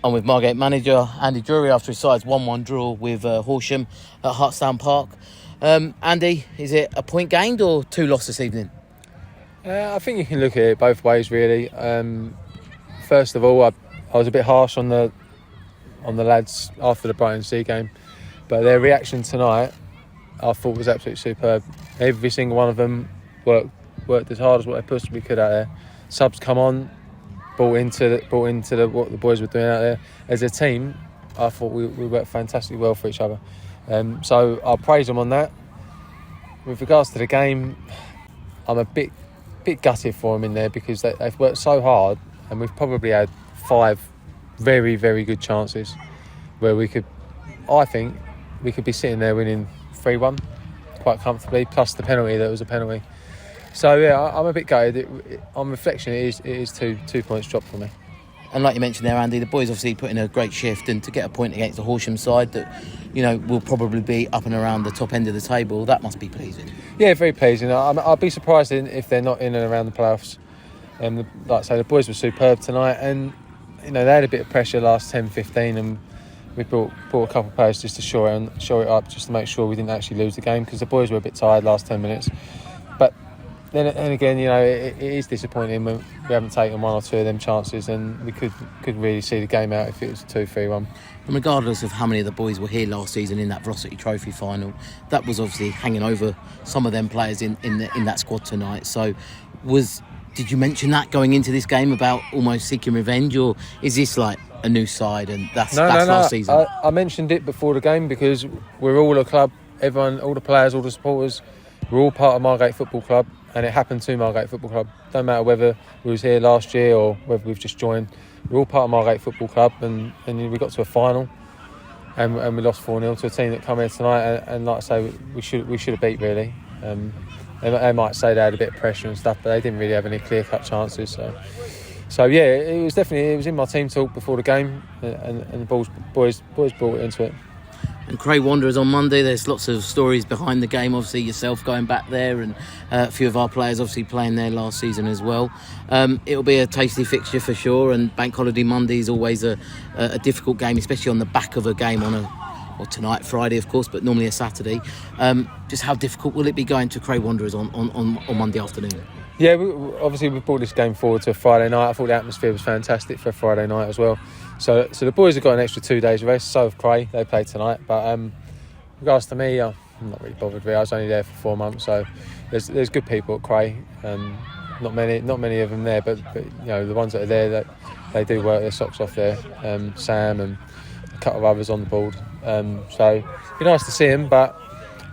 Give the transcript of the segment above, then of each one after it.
I'm with MFC Manager Andy Drury after his side's 1-1 draw with Horsham at Hartstown Park. Andy, is it a point gained or 2 loss this evening? I think you can look at it both ways, really. First of all, I was a bit harsh on the lads after the Brighton FC game, but their reaction tonight I thought was absolutely superb. Every single one of them worked as hard as what they possibly could out there. Subs come on, bought into what the boys were doing out there. As a team, I thought we worked fantastically well for each other. So I'll praise them on that. With regards to the game, I'm a bit gutted for them in there because they've worked so hard, and we've probably had 5 very, very good chances where I think we could be sitting there winning 3-1 quite comfortably, plus the penalty that was a penalty. So yeah, I'm a bit gutted. On reflection, it is 2 points dropped for me. And like you mentioned there, Andy, the boys obviously put in a great shift, and to get a point against the Horsham side that, will probably be up and around the top end of the table, that must be pleasing. Yeah, very pleasing. I'll be surprised if they're not in and around the playoffs. Like I say, the boys were superb tonight, and they had a bit of pressure last 10-15, and we brought a couple of players just to shore it up, just to make sure we didn't actually lose the game, because the boys were a bit tired last 10 minutes. But then again, it is disappointing when we haven't taken 1 or 2 of them chances, and we could really see the game out if it was 2-3-1. And regardless of how many of the boys were here last season in that Velocity Trophy final, that was obviously hanging over some of them players in that squad tonight. So did you mention that going into this game about almost seeking revenge, or is this like a new side and that's last season? I mentioned it before the game because we're all a club. Everyone, all the players, all the supporters, we're all part of Margate Football Club, and it happened to Margate Football Club. Don't matter whether we was here last year or whether we've just joined. We're all part of Margate Football Club, and we got to a final, and we lost 4-0 to a team that come here tonight. And like I say, we should have beat really. They might say they had a bit of pressure and stuff, but they didn't really have any clear-cut chances. So yeah, it was in my team talk before the game, and the boys brought into it. And Cray Wanderers on Monday, there's lots of stories behind the game, obviously yourself going back there, and a few of our players obviously playing there last season as well. It'll be a tasty fixture for sure, and Bank Holiday Monday is always a difficult game, especially on the back of a game tonight, Friday of course, but normally a Saturday. Just how difficult will it be going to Cray Wanderers on Monday afternoon? Yeah, we brought this game forward to a Friday night. I thought the atmosphere was fantastic for a Friday night as well. So the boys have got an extra 2 days of rest. So have Cray. They played tonight. But regards to me, I'm not really bothered. Really. I was only there for 4 months, so there's good people at Cray. Not many of them there, but the ones that are there, that they do work their socks off there. Sam and a couple of others on the board. So it'd be nice to see them, but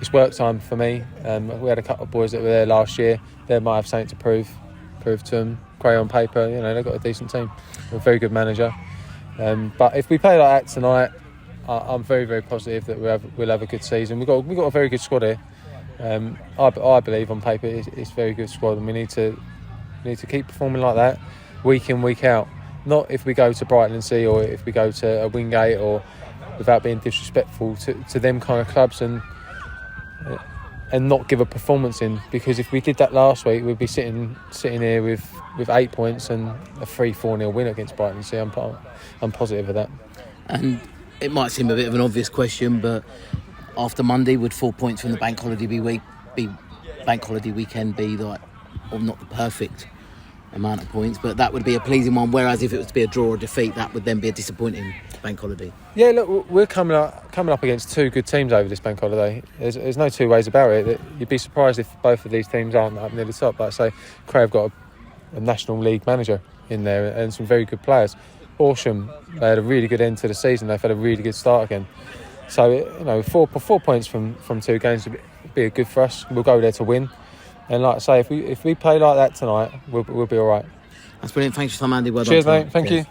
it's work time for me. We had a couple of boys that were there last year. They might have something to prove to them. Cray on paper, they've got a decent team, a very good manager. But if we play like that tonight, I'm very, very positive that we'll have a good season. We've got a very good squad here. I believe on paper it's a very good squad, and we need to keep performing like that week in, week out. Not if we go to Brighton and see, or if we go to a Wingate, or without being disrespectful to them kind of clubs, and not give a performance in, because if we did that last week, we'd be sitting here with 8 points and a 3-4-0 win against Brighton. See, I'm positive of that. And it might seem a bit of an obvious question, but after Monday, would 4 points from the bank holiday weekend be like, or not the perfect amount of points, but that would be a pleasing one, whereas if it was to be a draw or defeat, that would then be a disappointing bank holiday? Yeah, look, we're coming up against 2 good teams over this bank holiday. There's no 2 ways about it. You'd be surprised if both of these teams aren't up near the top. Like I say, Cray have got a National League manager in there and some very good players. Horsham, they had a really good end to the season. They've had a really good start again. So 4 points from 2 games would be good for us. We'll go there to win. And like I say, if we play like that tonight, we'll be all right. That's brilliant. Thanks for your time, Andy. Well done. Cheers, mate. Thank you.